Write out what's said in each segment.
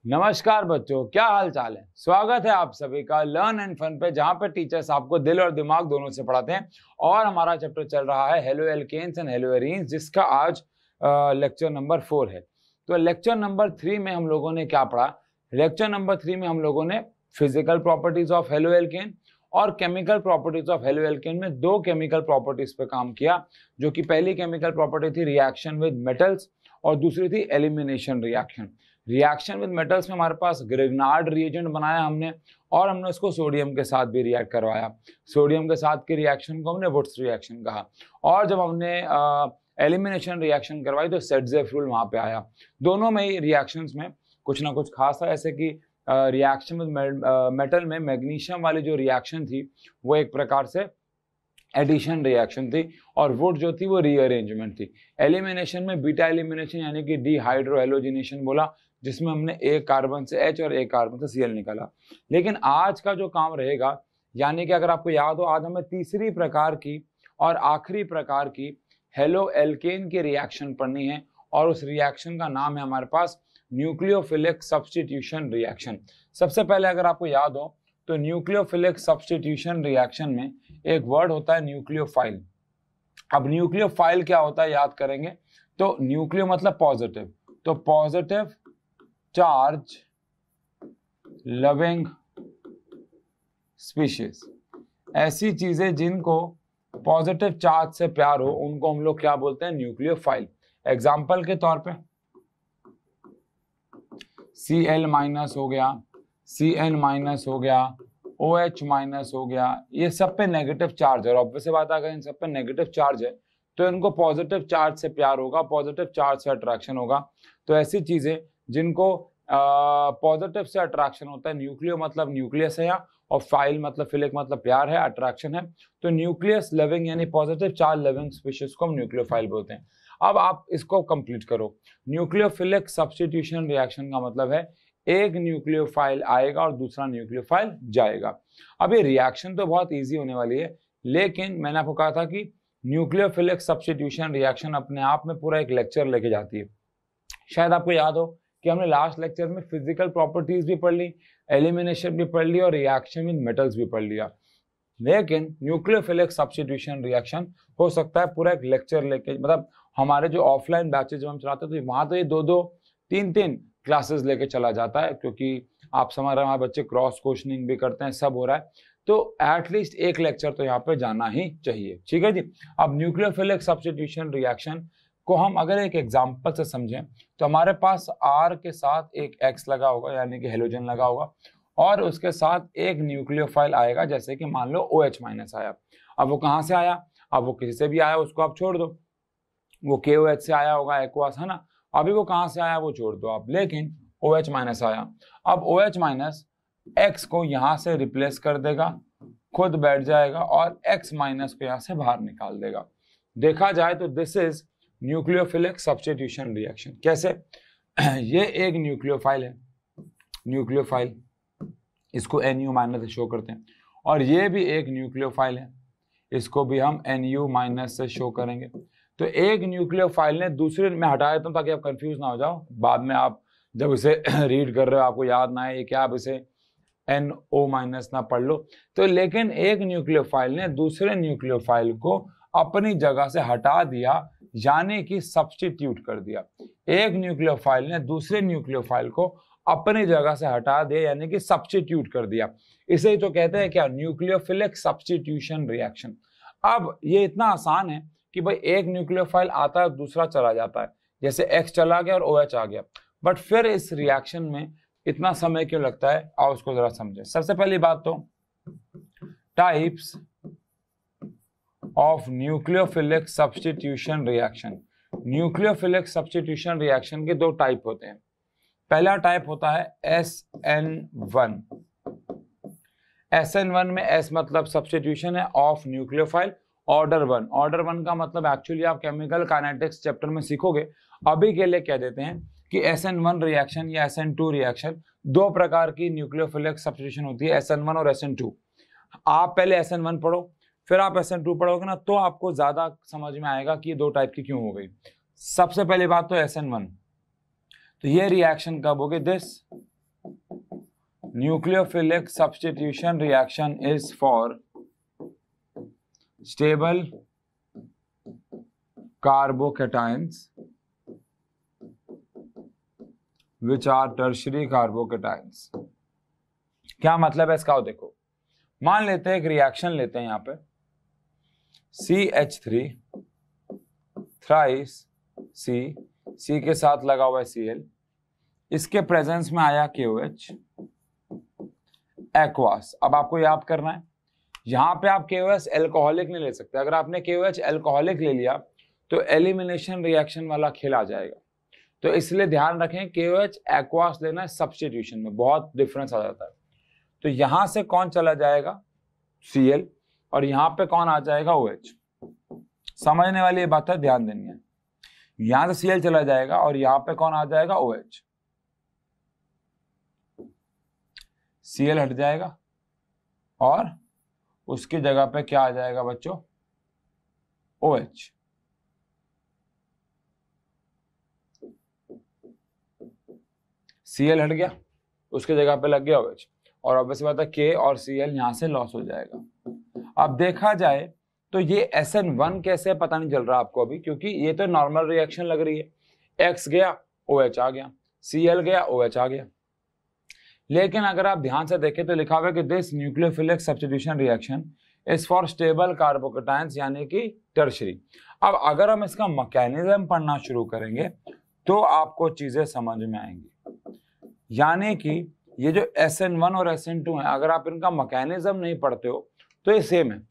नमस्कार बच्चों, क्या हाल चाल है। स्वागत है आप सभी का लर्न एंड फन पे, जहां पे टीचर्स आपको दिल और दिमाग दोनों से पढ़ाते हैं। और हमारा चैप्टर चल रहा है haloalkanes and haloarenes, जिसका आज लेक्चर नंबर 4 है। तो लेक्चर नंबर 3 में हम लोगों ने क्या पढ़ा? लेक्चर नंबर 3 में हम लोगों ने physical properties of haloalkane और chemical properties of haloalkane में दो केमिकल प्रॉपर्टीज पे काम किया, जो कि पहली केमिकल प्रॉपर्टी थी रिएक्शन विद मेटल्स और दूसरी थी elimination reaction. Reaction with metals में हमारे पास ग्रिग्नार्ड रिएजेंट बनाया हमने, और हमने उसको सोडियम के साथ भी रिएक्ट करवाया। सोडियम के साथ के रिएक्शन को हमने वुड्स रिएक्शन कहा। और जब हमने एलिमिनेशन रिएक्शन करवाई तो सेटजेफ रूल वहां पे आया। दोनों में ही रिएक्शंस में कुछ ना कुछ खास है, ऐसे कि रिएक्शन विद मेटल में मैग्नीशियम वाली जो रिएक्शन थी वो एक प्रकार से एडिशन रिएक्शन थी, और वुड जो थी वो रीअरेंजमेंट थी। एलिमिनेशन में बीटा एलिमिनेशन यानी कि डीहाइड्रोहेलोजिनेशन बोला, जिसमें हमने एक कार्बन से H और एक कार्बन से Cl निकाला। लेकिन आज का जो काम रहेगा, यानी कि अगर आपको याद हो, आज हमें तीसरी प्रकार की और आखिरी प्रकार की हेलो एल्केन की रिएक्शन पढ़नी है, और उस रिएक्शन का नाम है हमारे पास न्यूक्लियोफिलिक सब्स्टिट्यूशन रिएक्शन। सबसे पहले अगर आपको याद हो तो न्यूक्लियोफिलिक सब्स्टिट्यूशन रिएक्शन में एक वर्ड होता है न्यूक्लियोफाइल। अब न्यूक्लियोफाइल क्या होता है याद करेंगे तो न्यूक्लियो मतलब पॉजिटिव, तो पॉजिटिव चार्ज लविंग स्पीशीज, ऐसी चीजें जिनको पॉजिटिव चार्ज से प्यार हो उनको हम लोग क्या बोलते हैं? न्यूक्लियोफाइल। एग्जाम्पल के तौर पे Cl माइनस हो गया, Cn माइनस हो गया, OH माइनस हो गया, ये सब पे नेगेटिव चार्ज है। और ऑब्वियस बात, अगर इन सब पे नेगेटिव चार्ज है तो इनको पॉजिटिव चार्ज से प्यार होगा, पॉजिटिव चार्ज से अट्रैक्शन होगा। तो ऐसी चीजें जिनको पॉजिटिव से अट्रैक्शन होता है, न्यूक्लियो मतलब न्यूक्लियस है यहाँ, और फाइल मतलब फिलिक मतलब प्यार है, अट्रैक्शन है, तो न्यूक्लियस लविंग यानी पॉजिटिव चार्ज लविंग स्पीशीज को हम न्यूक्लियोफाइल बोलते हैं। अब आप इसको कंप्लीट करो। न्यूक्लियोफिलिक सब्स्टिट्यूशन रिएक्शन का मतलब है एक न्यूक्लियोफाइल आएगा और दूसरा न्यूक्लियोफाइल जाएगा। अब ये रिएक्शन तो बहुत इजी होने वाली है, लेकिन मैंने आपको कहा था कि न्यूक्लियोफिलिक सब्स्टिट्यूशन रिएक्शन अपने आप में पूरा एक लेक्चर लेके जाती है। शायद आपको याद हो कि हमने लास्ट लेक्चर में फिजिकल प्रॉपर्टीज भी पढ़ ली, एलिमिनेशन भी पढ़ ली और रिएक्शन विद मेटल्स भी पढ़ लिया। लेकिन न्यूक्लियोफिलिक सब्स्टिट्यूशन रिएक्शन हो सकता है पूरा एक लेक्चर लेके, मतलब हमारे जो ऑफलाइन बैचेज जब हम चलाते हैं तो वहां तो ये 2-2, 3-3 क्लासेस लेके चला जाता है, क्योंकि आप समझ रहे हैं हमारे बच्चे क्रॉस क्वेश्चनिंग भी करते हैं, सब हो रहा है, तो एटलीस्ट एक लेक्चर तो यहाँ पे जाना ही चाहिए। ठीक है जी। अब न्यूक्लियोफिलिक सब्स्टिट्यूशन रिएक्शन को हम अगर एक एग्जाम्पल से समझें तो हमारे पास R के साथ एक X लगा होगा, यानी कि हेलोजन लगा होगा, और उसके साथ एक न्यूक्लियोफाइल आएगा, जैसे कि मान लो OH माइनस आया। अब वो कहाँ से आया? अब वो किसी से भी आया, उसको आप छोड़ दो, वो KOH से आया होगा, एक्वास है ना। अभी वो कहाँ से आया वो छोड़ दो आप, लेकिन OH माइनस आया। अब OH माइनस X को यहाँ से रिप्लेस कर देगा, खुद बैठ जाएगा और X माइनस को यहाँ से बाहर निकाल देगा। देखा जाए तो this is nucleophilic substitution reaction. कैसे? ये एक न्यूक्लियोफाइल है, न्यूक्लियोफाइल, इसको NU माइनस से शो करते हैं, और ये भी एक न्यूक्लियोफाइल है, इसको भी हम NU माइनस से शो करेंगे। तो एक न्यूक्लियोफाइल ने दूसरे में हटा देता हूं ताकि आप कंफ्यूज ना हो जाओ, बाद में आप जब इसे रीड कर रहे हो आपको याद ना है क्या, आप इसे NO माइनस ना पढ़ लो। तो लेकिन एक न्यूक्लियोफाइल ने दूसरे न्यूक्लियोफाइल को अपनी जगह से हटा दिया, यानी कि सब्स्टिट्यूट कर दिया। एक न्यूक्लियोफाइल ने दूसरे न्यूक्लियोफाइल को अपनी जगह से हटा दिया, यानी कि सब्स्टिट्यूट कर दिया। इसे तो कहते हैं क्या? Nucleophilic substitution reaction. अब ये इतना आसान है कि भाई एक न्यूक्लियोफाइल आता है दूसरा चला जाता है, जैसे X चला गया और OH आ गया, बट फिर इस रिएक्शन में इतना समय क्यों लगता है? आओ उसको जरा समझे। सबसे पहली बात तो types of nucleophilic substitution reaction. Nucleophilic substitution reaction के दो टाइप होते हैं। पहला टाइप होता है SN1। SN1 में S मतलब सब्स्टिट्यूशन है ऑफ न्यूक्लियोफाइल, ऑर्डर 1। ऑर्डर 1 का मतलब एक्चुअली आप केमिकल काइनेटिक्स चैप्टर में सीखोगे, अभी के लिए कह देते हैं कि SN1 रिएक्शन या SN2 रिएक्शन, दो प्रकार की न्यूक्लियोफिलिक सब्स्टिट्यूशन होती है, SN1 और SN2। आप पहले SN1 पढ़ो, फिर आप SN2 पढ़ोगे ना, तो आपको ज्यादा समझ में आएगा कि ये दो टाइप की क्यों हो गई। सबसे पहली बात तो SN1, तो ये रिएक्शन कब होगी? This nucleophilic substitution reaction is for stable carbocations which are tertiary carbocations. क्या मतलब है इसका? देखो, मान लेते हैं एक रिएक्शन लेते हैं यहां पे CH3 थ्राइस C के साथ लगा हुआ है Cl, इसके प्रेजेंस में आया KOH एक्वास। अब आपको याद करना है, यहां पे आप KOH एल्कोहलिक नहीं ले सकते। अगर आपने KOH एल्कोहलिक ले लिया तो एलिमिनेशन रिएक्शन वाला खेल आ जाएगा। तो इसलिए ध्यान रखें, KOH एक्वास लेना है सब्स्टिट्यूशन में, बहुत डिफरेंस आ जाता है। तो यहां से कौन चला जाएगा? Cl, और यहां पे कौन आ जाएगा? OH। समझने वाली ये बात है, ध्यान देनी है। यहां से Cl चला जाएगा और यहां पे कौन आ जाएगा? OH। Cl हट जाएगा और उसकी जगह पे क्या आ जाएगा बच्चों? OH। Cl हट गया, उसके जगह पे लग गया OH, और ऑब्वियसली बात है K और Cl यहां से लॉस हो जाएगा। अब देखा जाए तो ये SN1 कैसे पता नहीं चल रहा आपको अभी, क्योंकि ये तो नॉर्मल रिएक्शन लग रही है। X गया, OH आ गया, Cl गया, OH आ गया। लेकिन अगर आप ध्यान से देखें तो लिखा हुआ है कि this nucleophilic substitution reaction is for stable carbocations, यानी कि टर्शियरी। अब अगर हम इसका मैकेनिज्म पढ़ना शुरू करेंगे तो आपको चीजें समझ में आएंगी। यानी कि ये जो SN1 और SN2 है, अगर आप इनका मैकेनिज्म नहीं पढ़ते हो तो ये सेम है।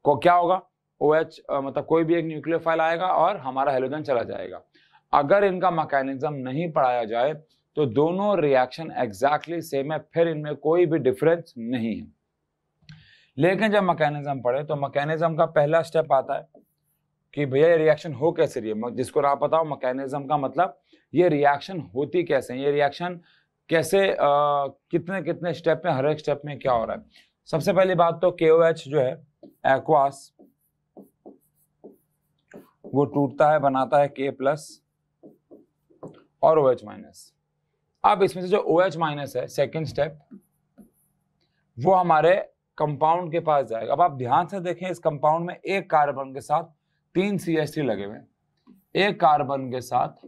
को क्या होगा? OH मतलब कोई भी एक न्यूक्लियोफाइल आएगा और हमारा हेलोजन चला जाएगा। अगर इनका मैकेनिज्म नहीं पढ़ाया जाए तो दोनों रिएक्शन एग्जैक्टली सेम है, फिर इनमें कोई भी डिफरेंस नहीं है। लेकिन जब मैकेनिज्म पढ़े तो मैकेनिज्म का पहला स्टेप आता है कि भैया ये रिएक्शन हो कैसे रही है। जिसको ना पता हो मैकेनिज्म का मतलब, ये रिएक्शन होती कैसे है, ये रिएक्शन कैसे कितने कितने स्टेप में, हर एक स्टेप में क्या हो रहा है। सबसे पहली बात तो KOH जो है एक्वास, वो टूटता है, बनाता है K+ और OH-। अब इसमें से जो OH- है, सेकेंड स्टेप, वो हमारे कंपाउंड के पास जाएगा। अब आप ध्यान से देखें, इस कंपाउंड में एक कार्बन के साथ 3 CH3 लगे हुए हैं, एक कार्बन के साथ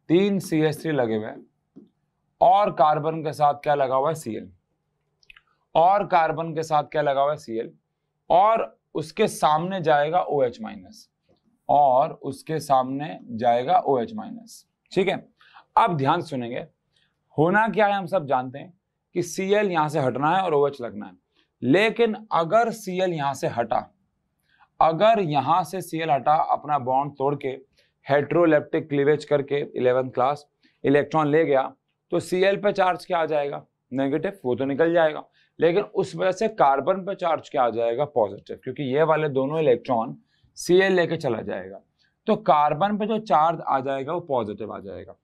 3 CH3 लगे हुए हैं, और कार्बन के साथ क्या लगा हुआ है? Cl, और कार्बन के साथ क्या लगा हुआ है? Cl, और उसके सामने जाएगा OH-, और उसके सामने जाएगा OH-। ठीक है, अब ध्यान सुनेंगे, होना क्या है हम सब जानते हैं कि Cl यहां से हटना है और OH लगना है। लेकिन अगर Cl यहां से हटा, अगर यहां से Cl हटा, अपना बॉन्ड तोड़ के हेट्रोलेप्टिक क्लीवेज करके 11th क्लास इलेक्ट्रॉन ले गया, तो Cl पे चार्ज क्या आ जाएगा? नेगेटिव, वो तो निकल जाएगा। लेकिन उस वजह से कार्बन पे चार्ज क्या आ जाएगा? पॉजिटिव, क्योंकि ये वाले दोनों इलेक्ट्रॉन Cl लेके चला जाएगा। तो कार्बन पे जो चार्ज आ जाएगा वो पॉजिटिव आ जाएगा।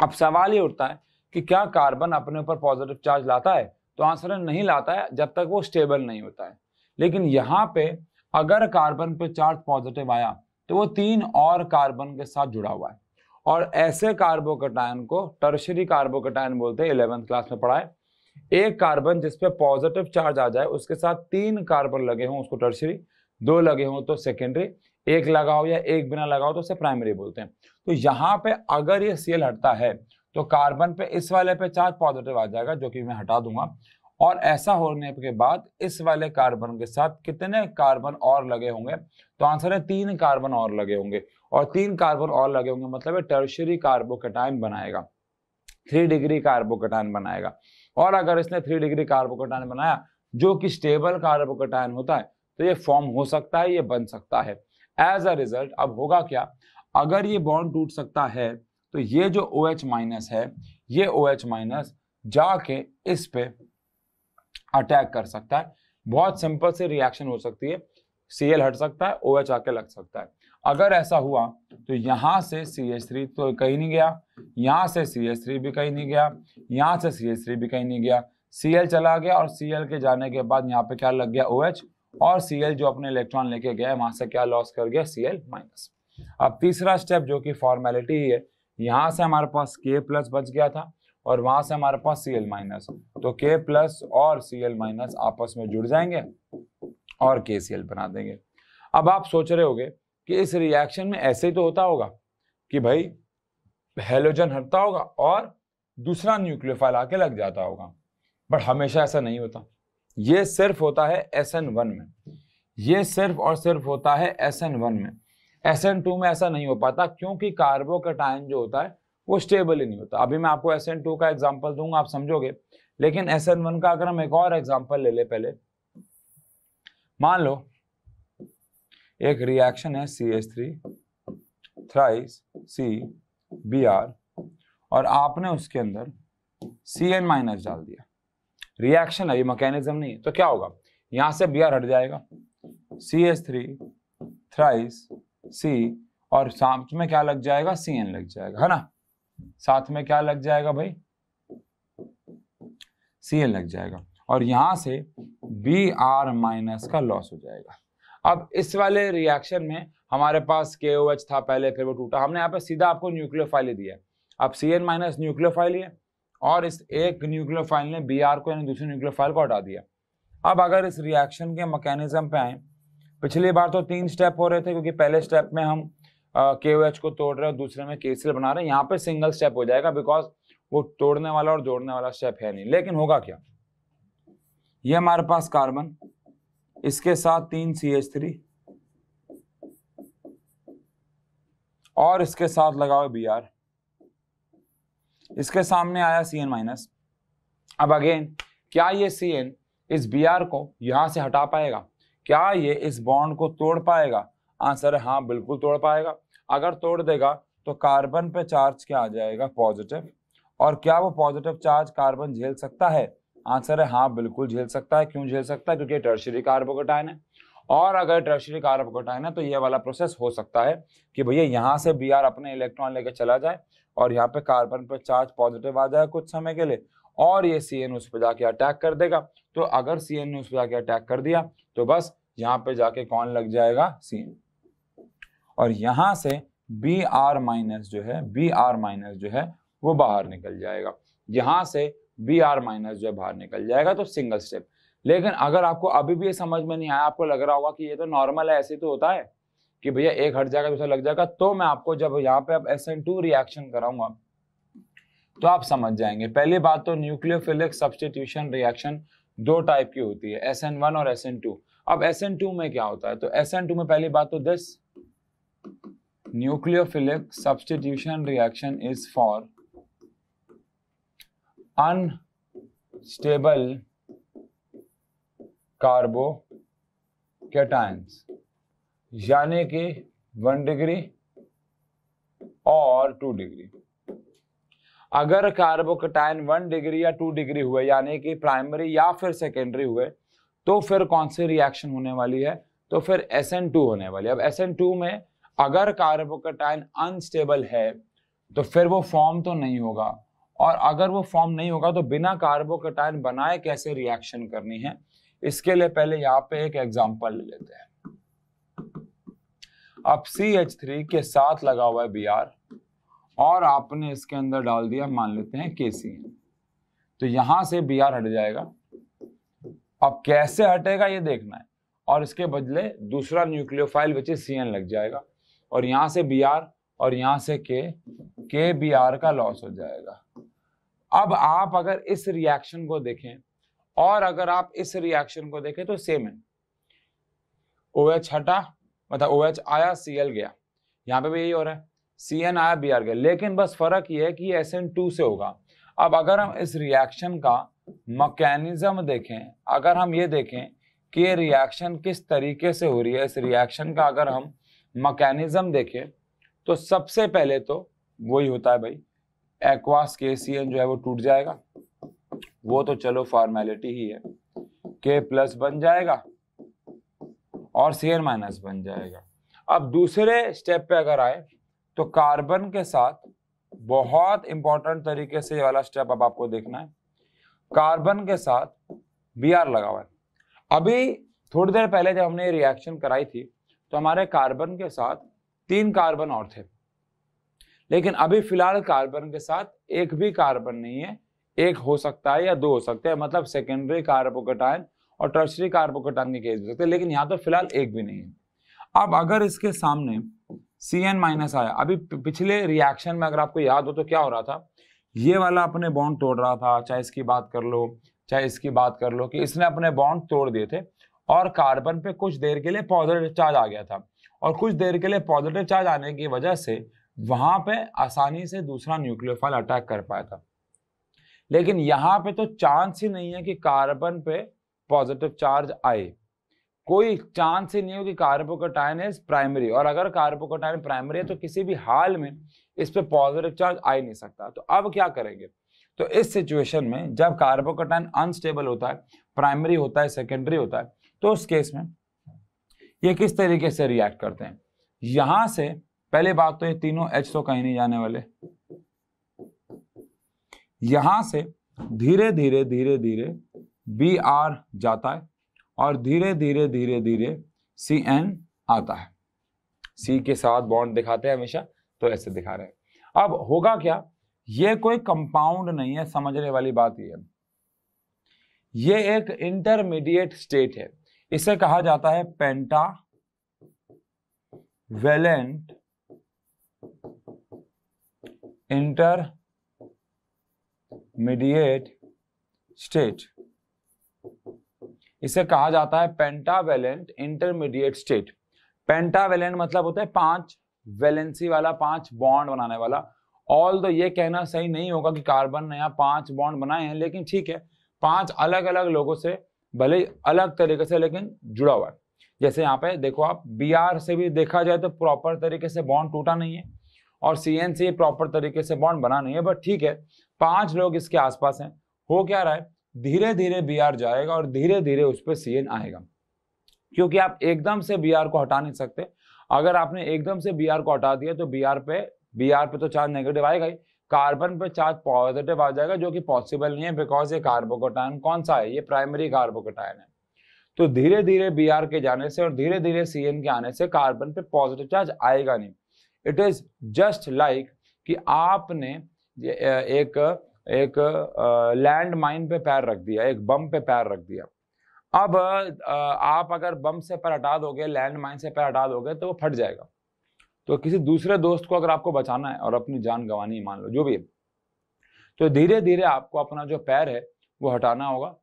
अब सवाल ये उठता है कि क्या कार्बन अपने ऊपर पॉजिटिव चार्ज लाता है? तो आंसर है नहीं लाता है, जब तक वो स्टेबल नहीं होता है। लेकिन यहाँ पे अगर कार्बन पे चार्ज पॉजिटिव आया तो वो 3 और कार्बन के साथ जुड़ा हुआ है, और ऐसे कार्बोकेटायन को टर्शियरी कार्बोकेटायन बोलते हैं। 11th क्लास में पढ़ा है। एक कार्बन जिसपे पॉजिटिव चार्ज आ जाए, उसके साथ 3 कार्बन लगे हों उसको टर्शियरी, 2 लगे हों तो सेकेंडरी, एक लगा हो या एक बिना लगा हो तो उसे प्राइमरी बोलते हैं। तो यहाँ पे अगर ये Cl हटता है तो कार्बन पे इस वाले पे चार्ज पॉजिटिव आ जाएगा, जो कि मैं हटा दूंगा, और ऐसा होने के बाद इस वाले कार्बन के साथ कितने कार्बन और लगे होंगे? तो आंसर है 3 कार्बन और लगे होंगे, और 3 कार्बन और लगे होंगे मतलब टर्शियरी कार्बोकेटायन बनाएगा, 3 डिग्री कार्बोकेटायन बनाएगा। और अगर इसने 3 डिग्री कार्बोकेटायन बनाया जो कि स्टेबल कार्बोकेटायन होता है, तो ये फॉर्म हो सकता है, ये बन सकता है। एज अ रिजल्ट अब होगा क्या, अगर ये बॉन्ड टूट सकता है तो ये जो OH- है, ये OH- जाके इस पे अटैक कर सकता है। बहुत सिंपल सी रिएक्शन हो सकती है, Cl हट सकता है, OH आके लग सकता है। अगर ऐसा हुआ तो यहां से CH3 तो कहीं नहीं गया, यहां से CH3 भी कहीं नहीं गया, यहां से CH3 भी कहीं नहीं गया, Cl चला गया, और Cl के जाने के बाद यहाँ पे क्या लग गया? OH, और Cl जो अपने इलेक्ट्रॉन लेके गया वहां से क्या लॉस कर गया? Cl-। अब तीसरा स्टेप जो कि फॉर्मेलिटी है, यहां से हमारे पास K+ बच गया था, और वहां से हमारे पास Cl माइनस, तो K प्लस और Cl माइनस आपस में जुड़ जाएंगे और KCl बना देंगे। अब आप सोच रहे होगे कि इस रिएक्शन में ऐसे ही तो होता होगा कि भाई हेलोजन हटता होगा और दूसरा न्यूक्लियोफाइल आके लग जाता होगा, बट हमेशा ऐसा नहीं होता। ये सिर्फ होता है SN1 में, ये सिर्फ और सिर्फ होता है SN1 में। SN2 में ऐसा नहीं हो पाता क्योंकि कार्बोकैटायन जो होता है वो स्टेबल ही नहीं होता। अभी मैं आपको SN2 का एग्जांपल दूंगा, आप समझोगे, लेकिन SN1 का अगर हम एक और एग्जांपल ले ले पहले, मान लो एक रिएक्शन है CH3 थ्राइस CBr और आपने उसके अंदर Cn माइनस डाल दिया। रिएक्शन है, ये मैकेनिज्म नहीं है, तो क्या होगा, यहां से Br हट जाएगा, CH3 थ्राइस C और साथ में क्या लग जाएगा, Cn लग जाएगा, है ना। साथ में क्या लग जाएगा भाई, Cn लग जाएगा और यहां से Br माइनस का लॉस हो जाएगा। अब इस वाले रिएक्शन में हमारे पास KOH था पहले, फिर वो टूटा, हमने यहाँ पे सीधा आपको न्यूक्लियोफाइल दिया। अब Cn माइनस न्यूक्लियोफाइल है और इस एक न्यूक्लियोफाइल ने Br को यानी दूसरे न्यूक्लियोफाइल को हटा दिया। अब अगर इस रिएक्शन के मैकेनिज्म पे आए, पिछली बार तो 3 स्टेप हो रहे थे क्योंकि पहले स्टेप में हम KOH को तोड़ रहे हैं, दूसरे में KCl बना रहे हैं। यहाँ पे सिंगल स्टेप हो जाएगा बिकॉज वो तोड़ने वाला और जोड़ने वाला स्टेप है नहीं। लेकिन होगा क्या, ये हमारे पास कार्बन, इसके साथ 3 CH3 और इसके साथ लगा हुआ Br, इसके सामने आया Cn माइनस। अब अगेन क्या ये Cn इस Br को यहां से हटा पाएगा, क्या ये इस बॉन्ड को तोड़ पाएगा? आंसर है हाँ, बिल्कुल तोड़ पाएगा। अगर तोड़ देगा तो कार्बन पे चार्ज क्या आ जाएगा, पॉजिटिव। और क्या वो पॉजिटिव चार्ज कार्बन झेल सकता है? आंसर है हाँ, बिल्कुल झेल सकता है। क्यों झेल सकता है? क्योंकि टर्शियरी कार्बोकैटायन है और अगर टर्शियरी कार्बोकैटायन है तो ये वाला प्रोसेस हो सकता है कि भैया यहाँ से Br अपने इलेक्ट्रॉन लेके चला जाए और यहाँ पे कार्बन पे चार्ज पॉजिटिव आ जाए कुछ समय के लिए और ये Cn उस पर जाके अटैक कर देगा। तो अगर Cn ने उस पर जाके अटैक कर दिया तो बस यहाँ पे जाके कौन लग जाएगा, Cn, और यहाँ से Br माइनस जो है वो बाहर निकल जाएगा। यहाँ से Br माइनस जो है बाहर निकल जाएगा, तो सिंगल स्टेप। लेकिन अगर आपको अभी भी ये समझ में नहीं आया, आपको लग रहा होगा कि ये तो नॉर्मल है, ऐसे तो होता है कि भैया एक हट जाएगा दूसरा लग जाएगा, तो मैं आपको जब यहाँ पे अब SN2 रिएक्शन कराऊंगा तो आप समझ जाएंगे। पहली बात तो न्यूक्लियोफिलिक सब्स्टिट्यूशन रिएक्शन 2 टाइप की होती है, SN1 और SN2। अब SN2 में क्या होता है, तो SN2 में पहली बात तो this nucleophilic substitution reaction is for unstable carbocations, यानी कि 1 डिग्री और 2 डिग्री। अगर कार्बोकैटायन 1 डिग्री या 2 डिग्री हुए, यानी कि प्राइमरी या फिर सेकेंडरी हुए, तो फिर कौन सी रिएक्शन होने वाली है, तो फिर SN2 होने वाली है। अब SN2 में अगर कार्बोकैटायन अनस्टेबल है तो फिर वो फॉर्म तो नहीं होगा, और अगर वो फॉर्म नहीं होगा तो बिना कार्बोकैटायन बनाए कैसे रिएक्शन करनी है, इसके लिए पहले यहाँ पे एक एग्जांपल ले लेते हैं। अब CH3 के साथ लगा हुआ है Br और आपने इसके अंदर डाल दिया, मान लेते हैं KCl, तो यहां से Br हट जाएगा। अब कैसे हटेगा ये देखना है, और इसके बदले दूसरा न्यूक्लियोफाइल विच इज Cn लग जाएगा और यहां से Br और यहां से KBr का लॉस हो जाएगा। अब आप अगर इस रिएक्शन को देखें और अगर आप इस रिएक्शन को देखें तो सेम है, OH हटा, मतलब OH आया Cl गया, यहाँ पे भी यही हो रहा है, Cn आया Br गया, लेकिन बस फर्क ये है कि SN2 से होगा। अब अगर हम इस रिएक्शन का मैकेनिज्म देखें, अगर हम ये देखें कि ये रिएक्शन किस तरीके से हो रही है, इस रिएक्शन का अगर हम मैकेनिज्म देखें तो सबसे पहले तो वही होता है भाई, एक्वास KCN जो है वो टूट जाएगा, वो तो चलो फॉर्मेलिटी ही है, K प्लस बन जाएगा और Cn माइनस बन जाएगा। अब दूसरे स्टेप पे अगर आए तो कार्बन के साथ बहुत इंपॉर्टेंट तरीके से ये वाला स्टेप अब आपको देखना है, कार्बन के साथ Br लगा हुआ है। अभी थोड़ी देर पहले जब हमने रिएक्शन कराई थी तो हमारे कार्बन के साथ 3 कार्बन और थे, लेकिन अभी फिलहाल कार्बन के साथ एक भी कार्बन नहीं है, एक हो सकता है या दो हो सकते हैं, मतलब सेकेंडरी कार्बोकेटायन और टर्शियरी कार्बोकेटायन के केस हो सकते हैं, लेकिन यहाँ तो फिलहाल एक भी नहीं है। अब अगर इसके सामने Cn माइनस आया, अभी पिछले रिएक्शन में अगर आपको याद हो तो क्या हो रहा था, ये वाला अपने बॉन्ड तोड़ रहा था, चाहे इसकी बात कर लो चाहे इसकी बात कर लो, कि इसने अपने बॉन्ड तोड़ दिए थे और कार्बन पे कुछ देर के लिए पॉजिटिव चार्ज आ गया था, और कुछ देर के लिए पॉजिटिव चार्ज आने की वजह से वहां पे आसानी से दूसरा न्यूक्लियोफाइल अटैक कर पाया था। लेकिन यहाँ पे तो चांस ही नहीं है कि कार्बन पे पॉजिटिव चार्ज आए, कोई चांस ही नहीं हो कि कार्बोकेटायन इज प्राइमरी, और अगर कार्बोकेटायन प्राइमरी है तो किसी भी हाल में इस पे पॉजिटिव चार्ज आ ही नहीं सकता। तो अब क्या करेंगे, तो इस सिचुएशन में जब कार्बोकेटायन अनस्टेबल होता है, प्राइमरी होता है, सेकेंडरी होता है, तो उस केस में ये किस तरीके से रिएक्ट करते हैं। यहां से पहले बात तो ये तीनों H तो कहीं नहीं जाने वाले, यहां से धीरे धीरे धीरे धीरे Br जाता है और धीरे धीरे धीरे धीरे Cn आता है। C के साथ बॉन्ड दिखाते हैं हमेशा, तो ऐसे दिखा रहे हैं। अब होगा क्या, ये कोई कंपाउंड नहीं है, समझने वाली बात ये है, ये एक इंटरमीडिएट स्टेट है, इसे कहा जाता है पेंटावेलेंट इंटरमीडिएट स्टेट, इसे कहा जाता है पेंटावेलेंट इंटरमीडिएट स्टेट। पेंटावेलेंट मतलब होता है 5 वैलेंसी वाला, 5 बॉन्ड बनाने वाला। ऑल तो ये कहना सही नहीं होगा कि कार्बन ने यहाँ 5 बॉन्ड बनाए हैं, लेकिन ठीक है, 5 अलग अलग लोगों से भले अलग तरीके से लेकिन जुड़ा हुआ है। जैसे यहाँ पे देखो आप, Br से भी देखा जाए तो प्रॉपर तरीके से बॉन्ड टूटा नहीं है, और Cn से प्रॉपर तरीके से बॉन्ड बना नहीं है, बट ठीक है, 5 लोग इसके आसपास हैं। हो क्या रहा है, धीरे धीरे Br जाएगा और धीरे धीरे उस पर Cn आएगा, क्योंकि आप एकदम से Br को हटा नहीं सकते। अगर आपने एकदम से Br को हटा दिया तो Br पे तो चार्ज नेगेटिव आएगा ही, कार्बन पे चार्ज पॉजिटिव आ जाएगा, जो कि पॉसिबल नहीं है, बिकॉज ये कार्बोकेटायन कौन सा है, ये प्राइमरी कार्बोकेटायन है। तो धीरे धीरे Br के जाने से और धीरे धीरे Cn के आने से कार्बन पे पॉजिटिव चार्ज आएगा नहीं। इट इज जस्ट लाइक कि आपने एक लैंड माइन पे पैर रख दिया, एक बम पे पैर रख दिया। अब आप अगर बम से पैर हटा दोगे, लैंड माइन से पैर हटा दोगे, तो वो फट जाएगा। तो किसी दूसरे दोस्त को अगर आपको बचाना है और अपनी जान गंवानी, मान लो जो भी है, तो धीरे धीरे आपको अपना जो पैर है वो हटाना होगा,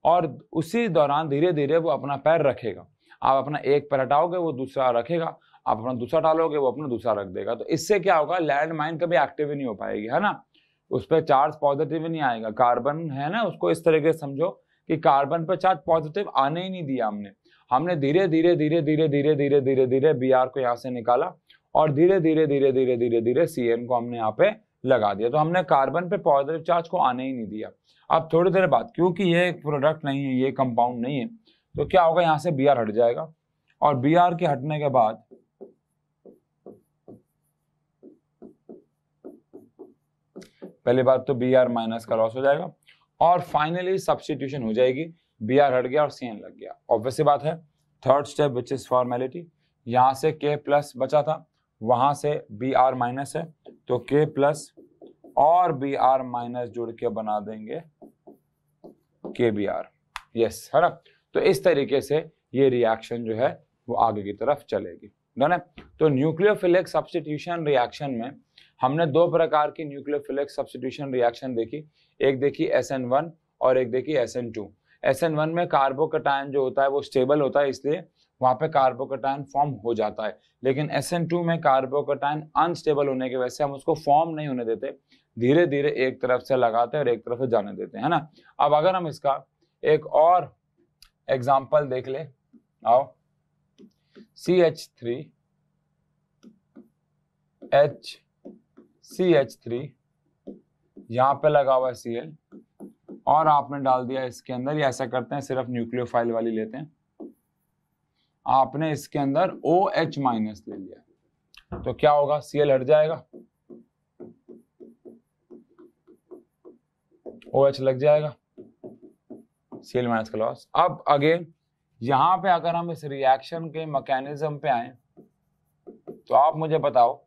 और उसी दौरान धीरे धीरे वो अपना पैर रखेगा। आप अपना एक पैर हटाओगे, वो दूसरा रखेगा, आप अपना दूसरा डालोगे, वो अपना दूसरा रख देगा। तो इससे क्या होगा, लैंड माइन कभी एक्टिव ही नहीं हो पाएगी, है ना, उस पर चार्ज पॉजिटिव ही नहीं आएगा। कार्बन है ना, उसको इस तरीके से समझो कि कार्बन पर चार्ज पॉजिटिव आने ही नहीं दिया हमने धीरे धीरे धीरे धीरे धीरे धीरे धीरे धीरे Br को यहाँ से निकाला और धीरे धीरे धीरे धीरे धीरे धीरे Cn को हमने यहाँ पे लगा दिया। तो हमने कार्बन पे पॉजिटिव चार्ज को आने ही नहीं दिया। अब थोड़ी देर बाद, क्योंकि ये एक प्रोडक्ट नहीं है, ये कंपाउंड नहीं है, तो क्या होगा, यहाँ से Br हट जाएगा, और Br के हटने के बाद पहली बात तो Br माइनस का लॉस हो जाएगा, और फाइनली सब्स्टिट्यूशन हो जाएगी, Br हट गया और Cn लग गया। ऑब्वियस बात है, third step which is formality, यहाँ से K प्लस बचा था, वहां से Br माइनस है, तो K प्लस और Br माइनस जुड़ के बना देंगे KBr, यस, है ना। तो इस तरीके से ये रिएक्शन जो है वो आगे की तरफ चलेगी, डन है। तो न्यूक्लियोफिलिक सब्स्टिट्यूशन रिएक्शन में हमने 2 प्रकार की न्यूक्लियोफिलिक सब्स्टिट्यूशन रिएक्शन देखी, एक देखी SN1 और एक देखी SN2। SN1 में कार्बोकेटायन जो होता है वो स्टेबल होता है, इसलिए वहां पे कार्बोकेटायन फॉर्म हो जाता है, लेकिन SN2 में कार्बोकेटायन अनस्टेबल होने की वजह से हम उसको फॉर्म नहीं होने देते, धीरे धीरे एक तरफ से लगाते हैं और एक तरफ से जाने देते हैं, है ना। अब अगर हम इसका एक और एग्जाम्पल देख ले, आओ, CH3 यहाँ पे लगा हुआ है Cl, और आपने डाल दिया इसके अंदर, या ऐसा करते हैं सिर्फ न्यूक्लियोफाइल वाली लेते हैं, आपने इसके अंदर OH माइनस ले लिया, तो क्या होगा, Cl हट जाएगा, OH लग जाएगा, Cl माइनस का लॉस। अब अगेन यहां पे अगर हम इस रिएक्शन के मैकेनिज्म पे आए, तो आप मुझे बताओ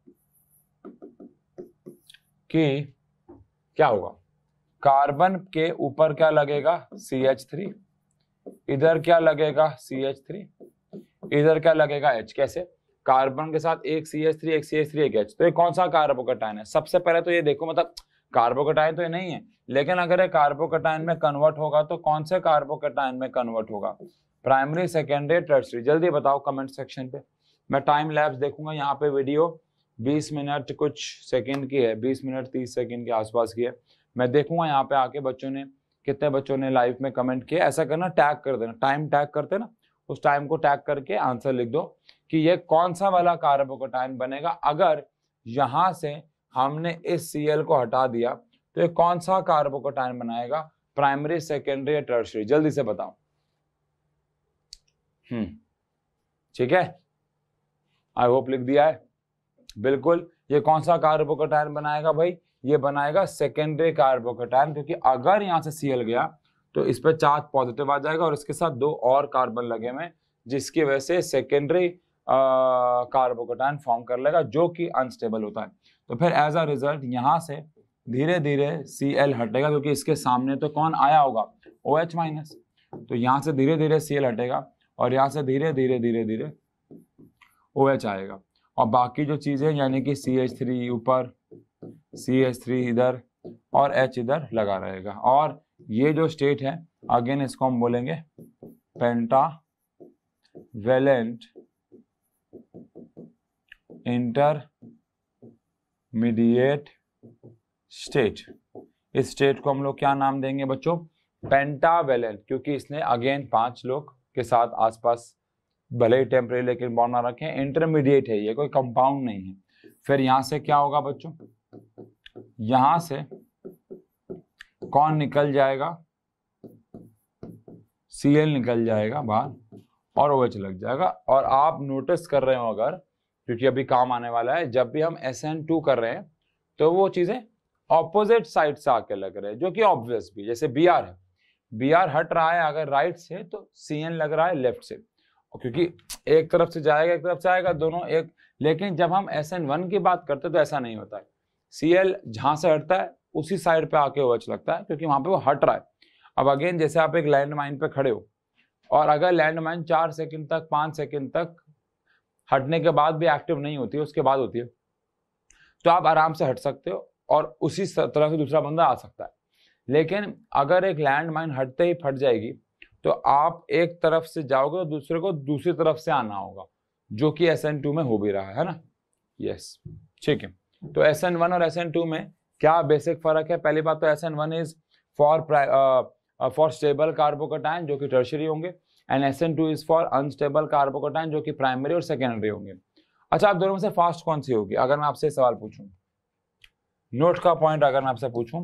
कि क्या होगा, कार्बन के ऊपर क्या लगेगा CH3, इधर क्या लगेगा CH3, इधर क्या लगेगा H। कैसे, कार्बन के साथ एक CH3 एक CH3 एक H, तो ये कौन सा कार्बोकैटायन है? सबसे पहले तो ये देखो, मतलब कार्बोकैटायन तो ये नहीं है, लेकिन अगर ये कार्बोकैटायन में कन्वर्ट होगा तो कौन से कार्बोकैटायन में कन्वर्ट होगा, प्राइमरी, सेकेंडरी, टर्शियरी? जल्दी बताओ कमेंट सेक्शन पे। मैं टाइम लैप्स देखूंगा, यहाँ पे वीडियो 20 मिनट कुछ सेकंड की है, 20 मिनट 30 सेकंड के आसपास की है। मैं देखूंगा यहाँ पे आके बच्चों ने, कितने बच्चों ने लाइव में कमेंट किया। ऐसा करना, टैग कर देना, टाइम टैग करते ना, उस टाइम को टैग करके आंसर लिख दो कि ये कौन सा वाला कार्बोकैटायन बनेगा। अगर यहाँ से हमने इस Cl को हटा दिया तो ये कौन सा कार्बोकैटायन बनाएगा, प्राइमरी, सेकेंडरी या टर्शियरी? जल्दी से बताओ। ठीक है, आई होप लिख दिया है। बिल्कुल, ये कौन सा कार्बोकैटायन बनाएगा भाई, ये बनाएगा सेकेंडरी कार्बोकैटायन, क्योंकि अगर यहाँ से Cl गया तो इस पे चार्ज पॉजिटिव आ जाएगा और इसके साथ 2 और कार्बन लगे हुए, जिसकी वजह से सेकेंडरी कार्बोकैटायन फॉर्म कर लेगा, जो कि अनस्टेबल होता है। तो फिर एज अ रिजल्ट यहाँ से धीरे धीरे Cl हटेगा, क्योंकि इसके सामने तो कौन आया होगा, OH माइनस, तो यहाँ से धीरे धीरे Cl हटेगा और यहाँ से धीरे धीरे OH आएगा, और बाकी जो चीजें यानी कि CH3 ऊपर, CH3 इधर और H इधर लगा रहेगा। और ये जो स्टेट है, अगेन इसको हम बोलेंगे पेंटावेलेंट इंटरमीडिएट स्टेट। इस स्टेट को हम लोग क्या नाम देंगे बच्चों, पेंटावेलेंट, क्योंकि इसने अगेन 5 लोग के साथ आसपास भले ही टेम्परेरी लेकिन बॉन्ड ना रखें, इंटरमीडिएट है, ये कोई कंपाउंड नहीं है। फिर यहां से क्या होगा बच्चों, यहां से कौन निकल जाएगा, Cl निकल जाएगा बाहर और OH लग जाएगा। और आप नोटिस कर रहे हो अगर, क्योंकि अभी काम आने वाला है, जब भी हम SN2 कर रहे हैं तो वो चीजें ऑपोजिट साइड से आके लग रहे हैं, जो कि ऑब्वियस भी, जैसे Br है, Br हट रहा है अगर राइट से तो Cn लग रहा है लेफ्ट से, क्योंकि एक तरफ से जाएगा एक तरफ से आएगा, दोनों एक। लेकिन जब हम SN1 की बात करते हैं तो ऐसा नहीं होता है, Cl जहां से हटता है उसी साइड पे आके OH लगता है, क्योंकि वहां पे वो हट रहा है। अब अगेन जैसे आप एक लैंड माइन पे खड़े हो और अगर लैंड माइन 4 सेकंड तक 5 सेकंड तक हटने के बाद भी एक्टिव नहीं होती है, उसके बाद होती है, तो आप आराम से हट सकते हो और उसी तरह से दूसरा बंदा आ सकता है। लेकिन अगर एक लैंड माइन हटते ही फट जाएगी तो आप एक तरफ से जाओगे तो दूसरे को दूसरी तरफ से आना होगा, जो कि SN2 में हो भी रहा है ना। यस, ठीक है। तो SN1 और SN2 में क्या बेसिक फर्क है? पहली बात तो SN1 is for stable carbocation, जो कि टर्शियरी होंगे, and SN2 is for unstable carbocation, जो कि प्राइमरी और सेकेंडरी होंगे। अच्छा, आप दोनों में से फास्ट कौन सी होगी? अगर मैं आपसे सवाल पूछूं, नोट का पॉइंट अगर मैं आपसे पूछूं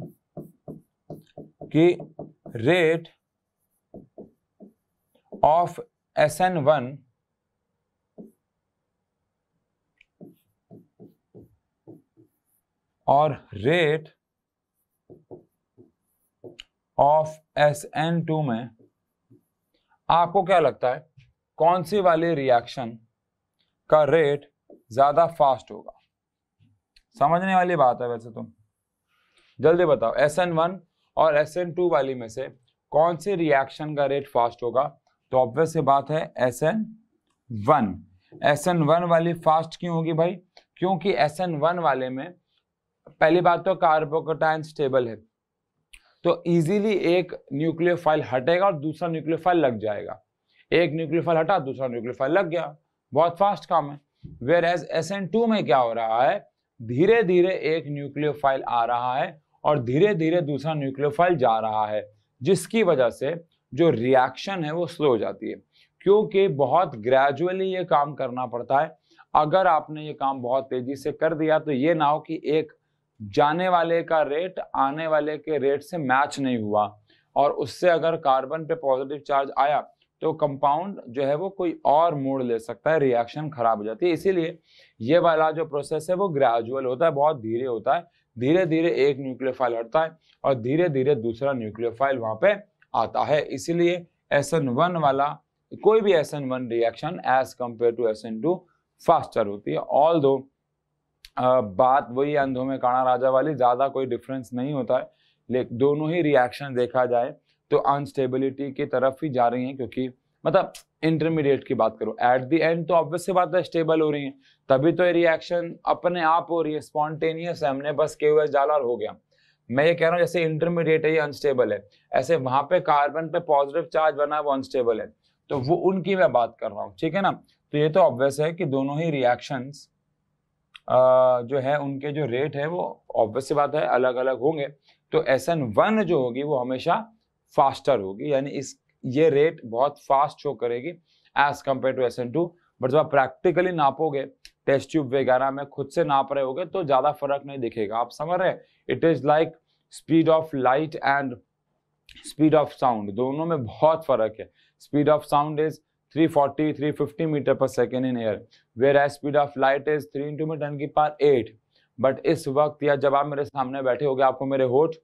कि रेट ऑफ SN1 और रेट ऑफ SN2 में आपको क्या लगता है कौन सी वाली रिएक्शन का रेट ज्यादा फास्ट होगा? समझने वाली बात है वैसे तो, जल्दी बताओ, SN1 और SN2 वाली में से कौन सी रिएक्शन का रेट फास्ट होगा? तो ऑब्वियस सी बात है SN1। SN1 वाली फास्ट क्यों होगी भाई? क्योंकि SN1 वाले में पहली बात तो कार्बोकैटायन स्टेबल है, तो इजीली एक न्यूक्लियोफाइल हटेगा और दूसरा न्यूक्लियोफाइल लग जाएगा। एक न्यूक्लियोफाइल हटा, दूसरा न्यूक्लियोफाइल लग गया, बहुत फास्ट काम है। वेयर एज SN2 में क्या हो रहा है, धीरे धीरे एक न्यूक्लियोफाइल आ रहा है और धीरे धीरे दूसरा न्यूक्लियोफाइल जा रहा है, जिसकी वजह से जो रिएक्शन है वो स्लो हो जाती है, क्योंकि बहुत ग्रेजुअली ये काम करना पड़ता है। अगर आपने ये काम बहुत तेजी से कर दिया तो ये ना हो कि एक जाने वाले का रेट आने वाले के रेट से मैच नहीं हुआ और उससे अगर कार्बन पे पॉजिटिव चार्ज आया तो कंपाउंड जो है वो कोई और मोड़ ले सकता है, रिएक्शन खराब हो जाती है। इसीलिए ये वाला जो प्रोसेस है वो ग्रेजुअल होता है, बहुत धीरे होता है। धीरे धीरे एक न्यूक्लियोफाइल हटता है और धीरे धीरे दूसरा न्यूक्लियोफाइल वहां पे आता है। इसीलिए SN1 वाला कोई भी SN1 reaction as compare to SN2 faster होती है। ऑल्दो बात वही अंधों में काना राजा वाली, ज्यादा कोई डिफरेंस नहीं होता है, लेकिन दोनों ही रिएक्शन देखा जाए तो अनस्टेबिलिटी की तरफ ही जा रही हैं, क्योंकि मतलब इंटरमीडिएट की बात करो, एट द एंड तो ऑब्वियस सी बात है स्टेबल हो रही है, तभी तो ये रिएक्शन अपने आप हो रही है, स्पॉन्टेनियस है, हमने बस KOH डाला और हो गया। मैं ये कह रहा हूँ जैसे इंटरमीडिएट है ये अनस्टेबल है, ऐसे वहां पे कार्बन पे पॉजिटिव चार्ज बना है वो अनस्टेबल है, तो वो उनकी मैं बात कर रहा हूँ, ठीक है ना। तो ये तो ऑब्वियस है कि दोनों ही रिएक्शंस जो है उनके जो रेट है वो ऑब्वियस सी बात है अलग अलग होंगे। तो SN1 जो होगी वो हमेशा फास्टर होगी, यानी इस ये रेट बहुत फास्ट शो करेगी as compare to SN2। But जब आप प्रैक्टिकली नापोगे, टेस्ट ट्यूब वगैरह में खुद से नाप रहे होगे तो ज्यादा फर्क नहीं दिखेगा, आप समझ रहे हैं। It is like speed of light and speed of sound, दोनों में बहुत फर्क है। Speed of sound is 340-350 metre per second in air, whereas speed of light is 3 × 10⁸। But इस वक्त या जब आप मेरे सामने बैठे होगे आपको मेरे होठ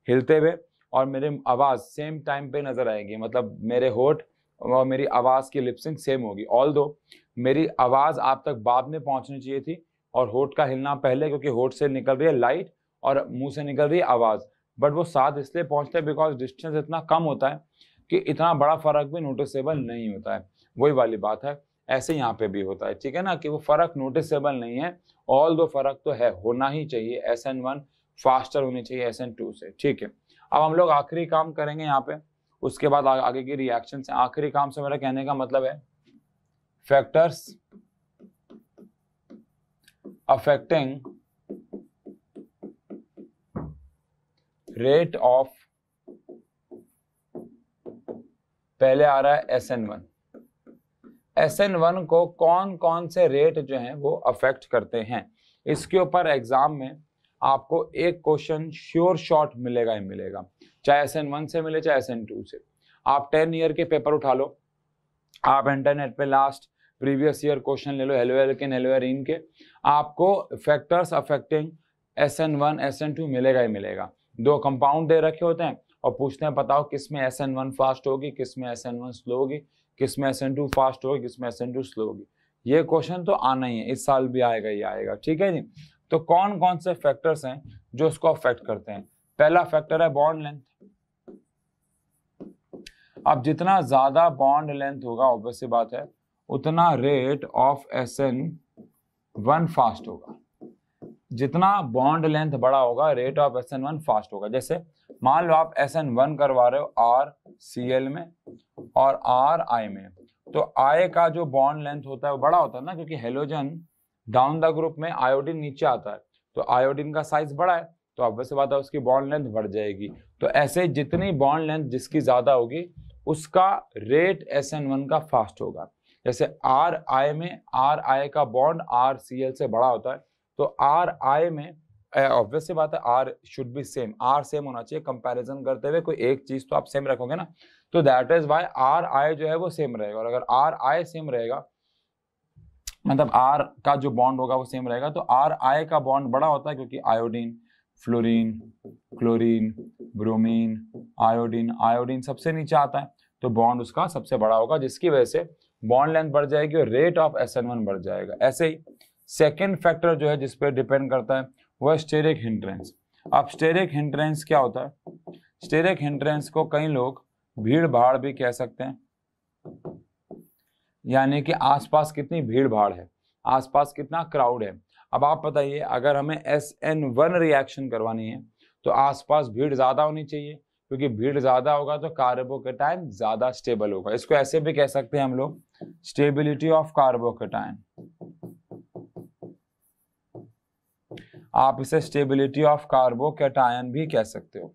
हिलते हुए और मेरी आवाज सेम टाइम पे नजर आएगी, मतलब मेरे होठ और मेरी आवाज की लिपसिंग सेम होगी। ऑल्दो मेरी आवाज आप तक बाद में पहुंचनी चाहिए थी और होठ का हिलना पहले, क्योंकि होठ से निकल रही है लाइट और मुंह से निकल रही है आवाज, बट वो साथ इसलिए पहुंचते हैं बिकॉज डिस्टेंस इतना कम होता है कि इतना बड़ा फर्क भी नोटिसेबल नहीं होता है। वही वाली बात है, ऐसे यहाँ पे भी होता है, ठीक है ना, कि वो फर्क नोटिसेबल नहीं है, ऑल दो फर्क तो है, होना ही चाहिए। SN1 फास्टर होनी चाहिए SN2 से, ठीक है। अब हम लोग आखिरी काम करेंगे यहाँ पे, उसके बाद आगे की रिएक्शन से। आखिरी काम से मेरा कहने का मतलब है फैक्टर्स अफेक्टिंग रेट ऑफ, पहले आ रहा है SN1। SN1 को कौन कौन से रेट जो हैं वो अफेक्ट करते हैं, इसके ऊपर एग्जाम में आपको एक क्वेश्चन श्योर शॉट मिलेगा ही मिलेगा, चाहे SN1 से मिले चाहे SN2 से। आप 10 ईयर के पेपर उठा लो, आप इंटरनेट पे लास्ट प्रीवियस ईयर क्वेश्चन ले लो हेलो एल्केन हेलो एरीन के, आपको फैक्टर्स अफेक्टिंग SN1 SN2 मिलेगा ही मिलेगा। दो कंपाउंड दे रखे होते हैं और पूछते हैं बताओ किसमें SN1 फास्ट होगी, किसमें SN1 स्लो होगी, किसमें SN2 फास्ट होगी, किसमें SN2 स्लो होगी। ये क्वेश्चन तो आना ही है, इस साल भी आएगा ही आएगा, ठीक है जी। तो कौन कौन से फैक्टर्स हैं जो उसको अफेक्ट करते हैं। पहला फैक्टर है बॉन्ड लेंथ। अब जितना ज्यादा बॉन्ड लेंथ होगा ऑब्वियस सी बात है उतना रेट ऑफ SN1 फास्ट होगा, जितना बॉन्ड लेंथ बड़ा होगा रेट ऑफ SN1 फास्ट होगा। जैसे मान लो आप SN1 करवा रहे हो RCl में और RI में, तो I का जो बॉन्ड लेंथ होता है वो बड़ा होता है ना, क्योंकि हेलोजन डाउन द ग्रुप में आयोडीन नीचे आता है, तो आयोडीन का साइज बड़ा है तो ऑब्वियस बात है उसकी बॉन्ड लेंथ बढ़ जाएगी। तो ऐसे जितनी बॉन्ड लेंथ जिसकी ज्यादा होगी उसका रेट SN1 का फास्ट होगा। जैसे RI में RI का बॉन्ड RCl से बड़ा होता है, तो RI में ऑब्वियस सी बात है R should be same, R same होना चाहिए। कंपैरिजन करते हुए कोई एक चीज तो आप सेम रखोगे ना, तो दैट इज व्हाई RI जो है वो सेम रहेगा। और अगर RI सेम रहेगा मतलब R का जो बॉन्ड होगा वो सेम रहेगा, तो RI का बॉन्ड बड़ा होता है क्योंकि iodine, fluorine, chlorine, bromine, iodine, iodine सबसे नीचे आता है, तो बॉन्ड उसका सबसे बड़ा होगा, जिसकी वजह से बॉन्ड लेंथ बढ़ जाएगी और रेट ऑफ SN1 बढ़ जाएगा। ऐसे ही सेकेंड फैक्टर जो है जिसपे डिपेंड करता है वो है स्टेरिक हिंड्रेंस। अब स्टेरिक हिंड्रेंस क्या होता है? स्टेरिक हिंड्रेंस को कई लोग भीड़ भाड़ भी कह सकते हैं, यानी कि आसपास कितनी भीड़ भाड़ है, आसपास कितना क्राउड है। अब आप बताइए अगर हमें SN1 रिएक्शन करवानी है तो आसपास भीड़ ज्यादा होनी चाहिए, क्योंकि भीड़ ज्यादा होगा तो कार्बोकेटायन ज्यादा स्टेबल होगा। इसको ऐसे भी कह सकते हैं हम लोग स्टेबिलिटी ऑफ कार्बोकेटायन, आप इसे स्टेबिलिटी ऑफ कार्बोकेटायन भी कह सकते हो।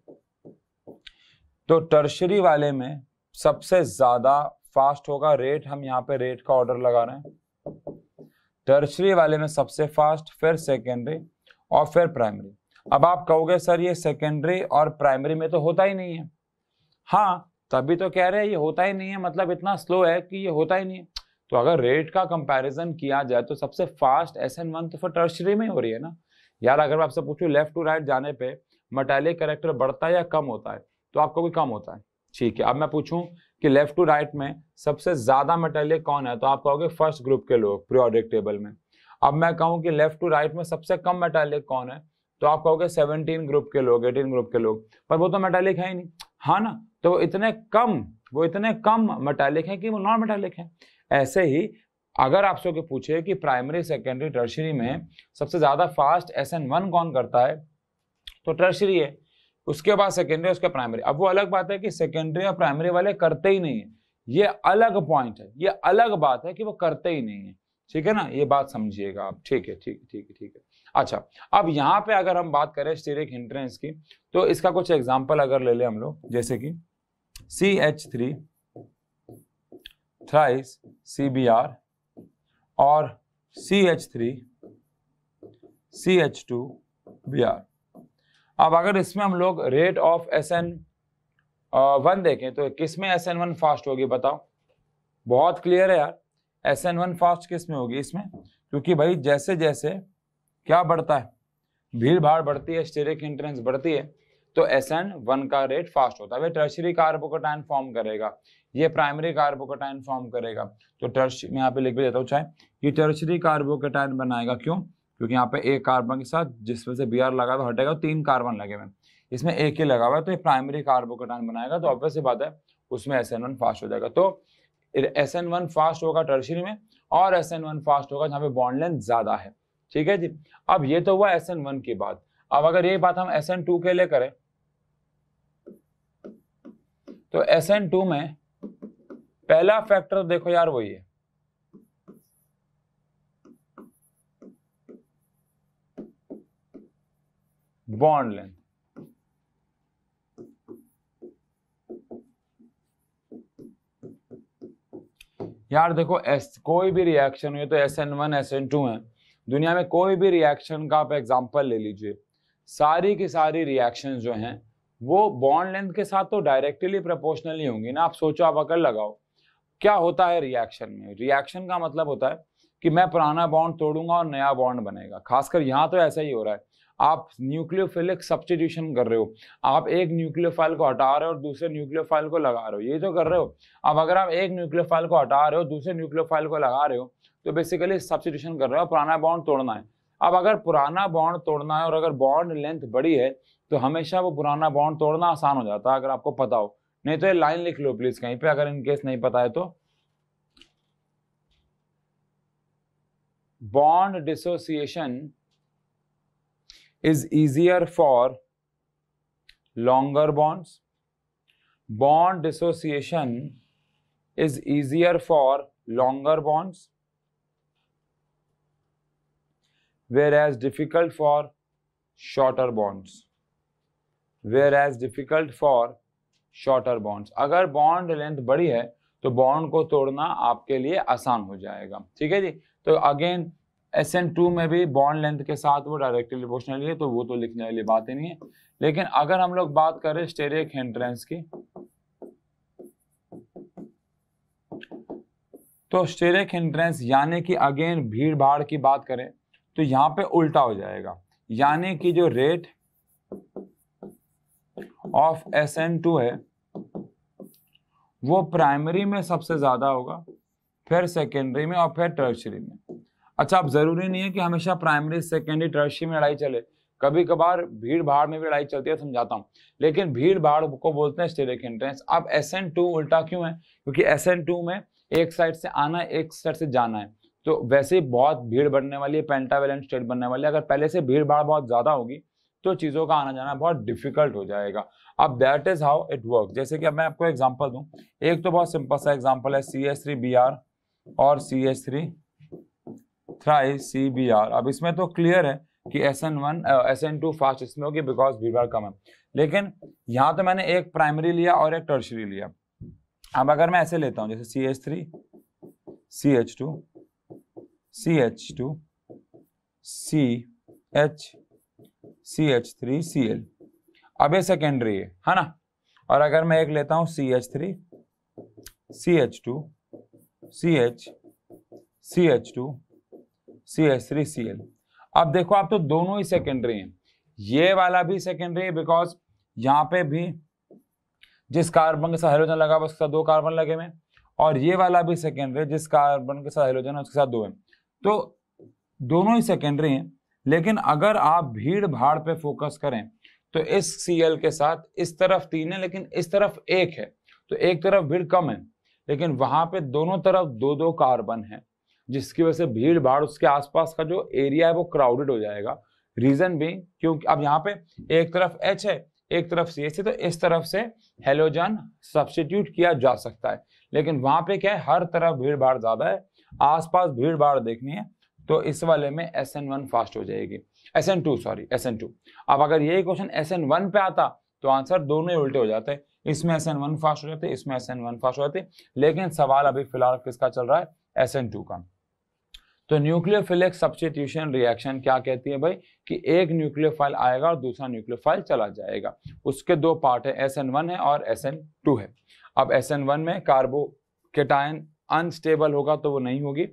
तो टर्शरी वाले में सबसे ज्यादा फास्ट होगा रेट, हम यहाँ पे रेट का ऑर्डर लगा रहे हैं। टर्शरी वाले में सबसे फास्ट, फिर सेकेंडरी और फिर प्राइमरी। अब आप कहोगे सर ये सेकेंडरी और प्राइमरी में तो होता ही नहीं है। हाँ तभी तो कह रहे हैं ये होता ही नहीं है, मतलब इतना स्लो है कि ये होता ही नहीं है। तो अगर रेट का कंपैरिजन किया जाए तो सबसे फास्ट SN1 तो फिर टर्शरी में ही हो रही है ना यार। अगर मैं आपसे पूछूं लेफ्ट टू राइट जाने पे मेटालिक कैरेक्टर बढ़ता है या कम होता है, तो आपको भी कम होता है, ठीक है। अब मैं पूछूं कि लेफ्ट टू राइट में सबसे ज्यादा मेटालिक कौन है, तो आप कहोगे फर्स्ट ग्रुप के लोग पीरियोडिक टेबल में। अब मैं कहूँ कि लेफ्ट टू राइट में सबसे कम मेटालिक कौन है, तो आप कहोगे 17 ग्रुप के लोग, 18 ग्रुप के लोग, पर वो तो मेटालिक है ही नहीं, हाँ ना। तो वो इतने कम मेटालिक है कि वो नॉन मेटालिक है। ऐसे ही अगर आपसे को पूछे कि प्राइमरी सेकेंडरी टर्शियरी में सबसे ज्यादा फास्ट SN1 कौन करता है, तो टर्शियरी है, उसके बाद सेकेंडरी, उसके प्राइमरी। अब वो अलग बात है कि सेकेंडरी और प्राइमरी वाले करते ही नहीं है, ये अलग पॉइंट है, ये अलग बात है कि वो करते ही नहीं है, ठीक है ना, ये बात समझिएगा आप, ठीक है, ठीक है, ठीक है, ठीक है। अच्छा, अब यहाँ पे अगर हम बात करें स्टीरिक हिंड्रेंस की, तो इसका कुछ एग्जांपल अगर ले ले हम लोग, जैसे कि CH3 थ्राइस CBr और CH3 CH2Br। अब अगर इसमें हम लोग रेट ऑफ SN1 देखें तो किस में SN1 फास्ट होगी बताओ? बहुत क्लियर है यार, SN1 फास्ट किस में होगी? इसमें, क्योंकि भाई जैसे जैसे क्या बढ़ता है, भीड़ भाड़ बढ़ती है, स्टीरिक हिंड्रेंस बढ़ती है, तो SN1 का रेट फास्ट होता है। भाई टर्शियरी कार्बोकेटायन फॉर्म करेगा, ये प्राइमरी कार्बोकेटायन फॉर्म करेगा, तो मैं यहाँ पे लिख भी देता हूँ चाहे, ये टर्शियरी कार्बोकेटायन बनाएगा। क्यों? क्योंकि यहाँ पे एक कार्बन के साथ जिस वजह से Br लगा हुआ हटेगा, 3 कार्बन लगे हुए, इसमें एक ही लगा हुआ है, तो ये प्राइमरी कार्बोकेटायन बनाएगा, तो ऑब्वियस सी बात है उसमें SN1 फास्ट हो जाएगा। तो SN1 फास्ट होगा टर्शियरी में, और SN1 फास्ट होगा जहाँ पे बॉन्ड लेंथ ज्यादा है, ठीक है जी। अब ये तो हुआ SN1 की बात। अब अगर ये बात हम SN2 के लिए करें, तो SN2 में पहला फैक्टर देखो यार वही है, बॉन्ड लेंथ। यार देखो कोई भी रिएक्शन हुई तो SN1 SN2 है, दुनिया में कोई भी रिएक्शन का आप एग्जांपल ले लीजिए, सारी की सारी रिएक्शन जो हैं वो बॉन्ड लेंथ के साथ तो डायरेक्टली प्रोपोर्शनली होंगी ना। आप सोचो, आप अकल लगाओ, क्या होता है रिएक्शन में? रिएक्शन का मतलब होता है कि मैं पुराना बॉन्ड तोड़ूंगा और नया बॉन्ड बनेगा। खासकर यहाँ तो ऐसा ही हो रहा है, आप न्यूक्लियोफिलिक सब्स्टिट्यूशन कर रहे हो, आप एक न्यूक्लियोफाइल को हटा रहे हो और दूसरे न्यूक्लियोफाइल को लगा रहे हो, ये तो कर रहे हो। अब अगर आप एक न्यूक्लियोफाइल को हटा रहे हो, दूसरे न्यूक्लियोफाइल को लगा रहे हो, तो बेसिकली सब्स्टिट्यूशन कर रहे हो, पुराना बॉन्ड तोड़ना है। अब अगर पुराना बॉन्ड तोड़ना है और अगर बॉन्ड लेंथ बड़ी है, तो हमेशा वो पुराना बॉन्ड तोड़ना आसान हो जाता है, अगर आपको पता हो। नहीं तो ये लाइन लिख लो प्लीज कहीं पे, अगर इनकेस नहीं पता है तो। Bond dissociation is easier for longer bonds. Bond dissociation is easier for longer bonds, whereas difficult for shorter bonds. Whereas difficult for shorter bonds. अगर बॉन्ड लेंथ बड़ी है तो बॉन्ड को तोड़ना आपके लिए आसान हो जाएगा, ठीक है जी। तो अगेन SN2 में भी बॉन्ड लेंथ के साथ वो डायरेक्टली प्रोपोर्शनल है, तो वो तो लिखने वाली बात ही नहीं है। लेकिन अगर हम लोग बात करें स्टीरिक हिंड्रेंस की, तो स्टीरिक हिंड्रेंस यानी कि अगेन भीड़ भाड़ की बात करें तो यहाँ पे उल्टा हो जाएगा, यानी कि जो रेट ऑफ SN2 है वो प्राइमरी में सबसे ज्यादा होगा, फिर सेकेंडरी में और फिर टर्शियरी में। अच्छा, अब जरूरी नहीं है कि हमेशा प्राइमरी सेकेंडरी टर्शियरी में लड़ाई चले, कभी कभार भीड़ भाड़ में भी लड़ाई चलती है, समझाता हूँ। लेकिन भीड़ भाड़ को बोलते हैं स्टीरिक हिंड्रेंस। अब SN2 उल्टा क्यों है? क्योंकि SN2 में एक साइड से आना है, एक साइड से जाना है, तो वैसे ही बहुत भीड़ बढ़ने वाली है, पेंटावेलेंट स्टेट बनने वाली है। अगर पहले से भीड़ भाड़ बहुत ज्यादा होगी तो चीजों का आना जाना बहुत डिफिकल्ट हो जाएगा। अब that is how it work. जैसे कि अब मैं आपको एग्जांपल दूं, एक तो बहुत सिंपल सा एग्जांपल है CH3Br और CH3 थ्राइस CBr। अब इसमें तो क्लियर है कि SN2 फास्ट इसमें होगी बिकॉज भीड़ भाड़ कम है। लेकिन यहाँ तो मैंने एक प्राइमरी लिया और एक टर्शियरी लिया। अब अगर मैं ऐसे लेता हूँ जैसे CH3 CH2 CH2 CH3 Cl, अब ये सेकेंडरी है ना। और अगर मैं एक लेता हूं CH3 CH2 CH2 CH3 Cl, अब देखो आप तो दोनों ही सेकेंडरी हैं, ये वाला भी सेकेंडरी है बिकॉज यहाँ पे भी जिस कार्बन के साथ हाइड्रोजन लगा हुआ उसके साथ 2 कार्बन लगे हुए, और ये वाला भी सेकेंडरी, जिस कार्बन के साथ हाइड्रोजन है उसके साथ 2 है। तो दोनों ही सेकेंडरी हैं, लेकिन अगर आप भीड़ भाड़ पे फोकस करें तो इस Cl के साथ इस तरफ 3 है लेकिन इस तरफ 1 है, तो एक तरफ भीड़ कम है, लेकिन वहां पे दोनों तरफ 2-2 कार्बन है, जिसकी वजह से भीड़ भाड़ उसके आसपास का जो एरिया है वो क्राउडेड हो जाएगा। रीजन भी क्योंकि अब यहाँ पे एक तरफ H है, एक तरफ CH है, तो इस तरफ से हेलोजन सब्स्टिट्यूट किया जा सकता है, लेकिन वहां पे क्या है, हर तरफ भीड़ भाड़ ज्यादा है, आसपास भीड़ भाड़ देखनी है, तो इस वाले में SN1 फास्ट हो जाएगी, SN2। अब अगर यही क्वेश्चन SN1 पे आता तो आंसर दोनों ही उल्टे हो जाते, इसमें SN1 फास्ट हो जाते, इसमें SN1 फास्ट हो जाते, लेकिन सवाल अभी फिलहाल किसका चल रहा है, SN2 का। तो न्यूक्लियोफिलिक सब्स्टिट्यूशन रिएक्शन क्या कहती है भाई, कि एक न्यूक्लियोफाइल आएगा और दूसरा न्यूक्लियोफाइल चला जाएगा। उसके दो पार्ट है, SN1 है और SN2 है। अब SN1 में कार्बोकेटायन अनस्टेबल होगा तो वो नहीं होगी,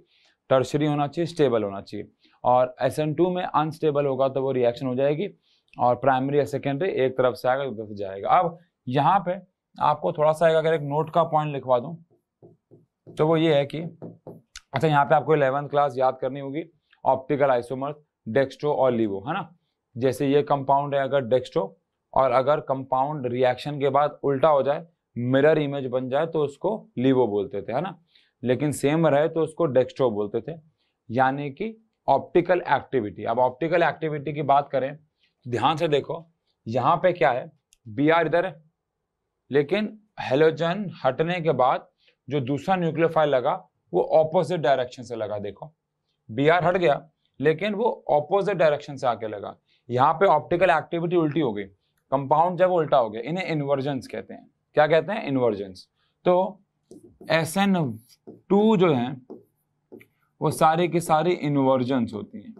टर्शरी होना चाहिए, स्टेबल होना चाहिए, और SN2 में अनस्टेबल होगा तो वो रिएक्शन हो जाएगी, और प्राइमरी या सेकेंडरी एक तरफ से आएगा, एक तरफ से जाएगा। अब यहाँ पे आपको थोड़ा सा अगर एक नोट का पॉइंट लिखवा दूं तो वो ये है कि अच्छा, यहाँ पे आपको 11th क्लास याद करनी होगी, ऑप्टिकल आइसोमर्स डेक्स्ट्रो और लीवो, है ना। जैसे ये कंपाउंड है अगर डेक्स्ट्रो, और अगर कंपाउंड रिएक्शन के बाद उल्टा हो जाए, मिरर इमेज बन जाए, तो उसको लीवो बोलते थे, है ना, लेकिन सेम रहे तो उसको डेक्स्ट्रो बोलते थे, यानी कि ऑप्टिकल एक्टिविटी। अब ऑप्टिकल एक्टिविटी की बात करें, ध्यान से देखो, यहाँ पे क्या है, Br इधर है, लेकिन हेलोजन हटने के बाद जो दूसरा न्यूक्लियोफाइल लगा वो ऑपोजिट डायरेक्शन से लगा। देखो Br हट गया लेकिन वो ऑपोजिट डायरेक्शन से आके लगा, यहाँ पे ऑप्टिकल एक्टिविटी उल्टी हो गई, कंपाउंड जब उल्टा हो गया, इन्हें इन्वर्जेंस कहते हैं। क्या कहते हैं, इन्वर्जेंस। तो SN2 जो है वो सारी की सारी इन्वर्जेंस होती हैं।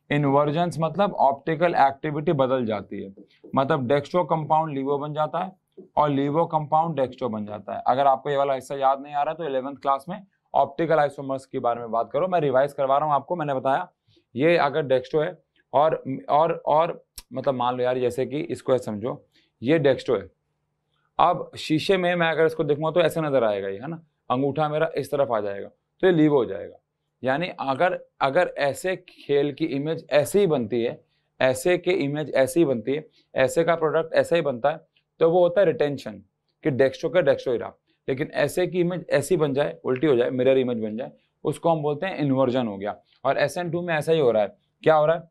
इन्वर्जेंस मतलब ऑप्टिकल एक्टिविटी बदल जाती है, मतलब डेक्स्ट्रो कंपाउंड लीवो बन जाता है और लीवो कंपाउंड डेक्स्ट्रो बन जाता है। अगर आपको ये वाला हिस्सा याद नहीं आ रहा तो 11th क्लास में ऑप्टिकल आइसोमर्स के बारे में बात करो, मैं रिवाइज करवा रहा हूँ आपको। मैंने बताया ये अगर डेक्स्ट्रो है और मतलब मान लो यार, जैसे कि इसको ऐसे समझो, ये डेक्स्ट्रो है, अब शीशे में मैं अगर इसको देखूंगा तो ऐसे नजर आएगा ये, है ना, अंगूठा मेरा इस तरफ आ जाएगा तो ये लीवो हो जाएगा। यानी अगर ऐसे खेल की इमेज ऐसे ही बनती है, ऐसे के इमेज ऐसे ही बनती है, ऐसे का प्रोडक्ट ऐसा ही बनता है, तो वो होता है रिटेंशन, कि डेक्स्ट्रो का डेक्स्ट्रो ही रहा। लेकिन ऐसे की इमेज ऐसी बन जाए, उल्टी हो जाए, मिरर इमेज बन जाए, उसको हम बोलते हैं इन्वर्जन हो गया। और SN2 में ऐसा ही हो रहा है। क्या हो रहा है,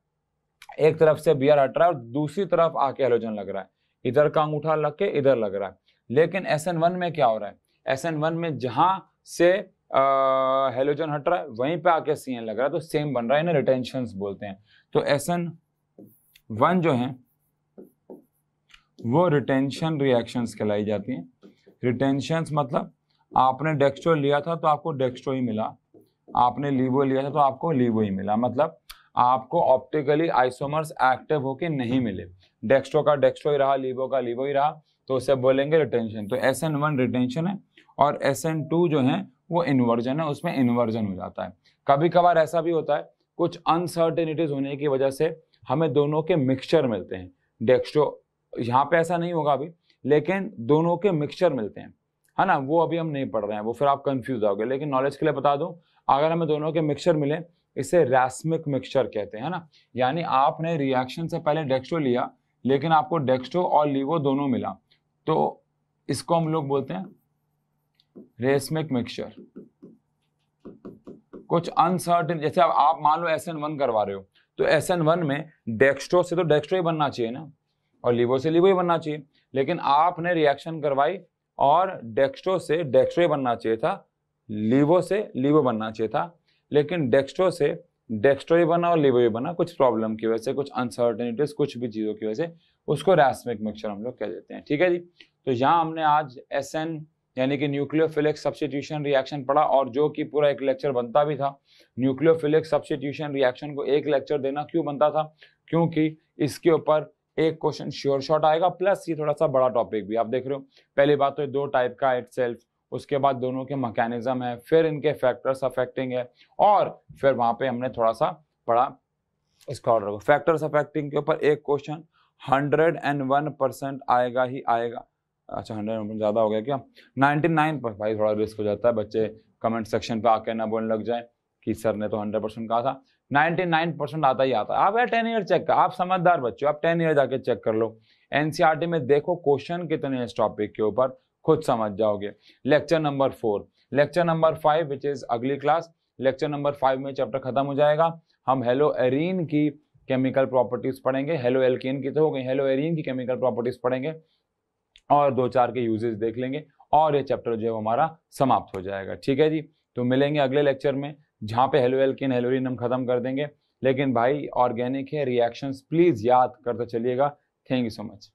एक तरफ से Br हट रहा है और दूसरी तरफ आके हेलोजन लग रहा है, इधर का अंगूठा लग के इधर लग रहा है। लेकिन SN1 में क्या हो रहा है, SN1 में जहां से हेलोजन हट रहा है वहीं पे आके Cn लग रहा है, तो सेम बन रहा है, इन्हें रिटेंशंस बोलते हैं। तो SN1 जो है वो रिटेंशन रिएक्शंस कहलाई जाती हैं। रिटेंशंस मतलब आपने डेक्स्ट्रो लिया था तो आपको डेक्स्ट्रो ही मिला, आपने लीवो लिया था तो आपको लीवो ही मिला, मतलब आपको ऑप्टिकली आइसोमर्स एक्टिव होके नहीं मिले, डेक्स्ट्रो का डेक्स्ट्रो ही रहा, लीवो का लीवो ही रहा, तो उसे बोलेंगे रिटेंशन। तो SN1 रिटेंशन है और SN2 जो है वो इन्वर्जन है, उसमें इन्वर्जन हो जाता है। कभी कभार ऐसा भी होता है, कुछ अनसर्टेनिटीज होने की वजह से हमें दोनों के मिक्सचर मिलते हैं, डेक्स्ट्रो, यहाँ पे ऐसा नहीं होगा अभी, लेकिन दोनों के मिक्सचर मिलते हैं, है ना, वो अभी हम नहीं पढ़ रहे हैं, वो फिर आप कंफ्यूज होगे, लेकिन नॉलेज के लिए बता दूं, अगर हमें दोनों के मिक्सचर मिले, इसे रैस्मिक मिक्सचर कहते हैं, है ना। यानी आपने रिएक्शन से पहले डेक्स्ट्रो लिया लेकिन आपको डेक्स्ट्रो और लीवो दोनों मिला, तो इसको हम लोग बोलते हैं रेस्मिक मिक्सचर। कुछ अनसर्टेन, जैसे अब आप मान लो SN1 करवा रहे हो, तो SN1 में डेक्स्ट्रो से तो डेक्स्ट्रो ही बनना चाहिए ना, और लीवो से लीवो ही बनना चाहिए, लेकिन आपने रिएक्शन करवाई और डेक्स्ट्रो से डेक्स्ट्रो ही बनना चाहिए था, लीवो से लीवो बनना चाहिए था, लेकिन डेक्स्ट्रो से डेक्स्ट्रो ही बना और लीवो ही बना, कुछ प्रॉब्लम की वजह से, कुछ अनसर्टेनिटीज, कुछ भी चीज़ों की वजह से, उसको रैस्मिक मिक्सचर हम लोग कह देते हैं। ठीक है जी, तो यहाँ हमने आज SN यानी कि न्यूक्लियोफिलिक सब्स्टिट्यूशन रिएक्शन पढ़ा, और जो कि पूरा एक लेक्चर बनता भी था। न्यूक्लियोफिलिक सब्स्टिट्यूशन रिएक्शन को एक लेक्चर देना क्यों बनता था, क्योंकि इसके ऊपर एक क्वेश्चन श्योर शॉट आएगा, प्लस ये थोड़ा सा बड़ा टॉपिक भी। आप देख रहे हो, पहली बात तो दो टाइप का इटसेल्फ, उसके बाद दोनों के मैकेनिज्म है, फिर इनके फैक्टर्स अफेक्टिंग है, और फिर वहां पे हमने थोड़ा सा पढ़ा इसका ऑर्डर को। फैक्टर्स अफेक्टिंग के ऊपर एक क्वेश्चन 101% आएगा ही आएगा। अच्छा 100 ज्यादा हो गया क्या, 99 पर भाई थोड़ा रिस्क हो जाता है, बच्चे कमेंट सेक्शन पे आके ना बोलने लग जाए कि सर ने तो 100% कहा था। 99% आता ही आता है। आप यार 10 ईयर चेक कर, आप समझदार बच्चे हो, आप 10 ईयर जाके चेक कर लो। एनसीईआरटी में देखो क्वेश्चन कितने हैं इस टॉपिक के ऊपर, खुद समझ जाओगे। Lecture number 4, lecture number 5 which is अगली क्लास, लेक्चर नंबर 5 में चैप्टर खत्म हो जाएगा। हम हेलो एरीन की केमिकल प्रॉपर्टीज पढ़ेंगे, हेलो एल्केन की तो हो गई, हेलो एरीन की केमिकल प्रॉपर्टीज पढ़ेंगे और 2-4 के यूजेस देख लेंगे और ये चैप्टर जो है हमारा समाप्त हो जाएगा। ठीक है जी, तो मिलेंगे अगले लेक्चर में जहाँ पे हेलो एल्केन हेलो एरीन हम खत्म कर देंगे। लेकिन भाई ऑर्गेनिक है, रिएक्शंस प्लीज याद करते चलिएगा। Thank you so much.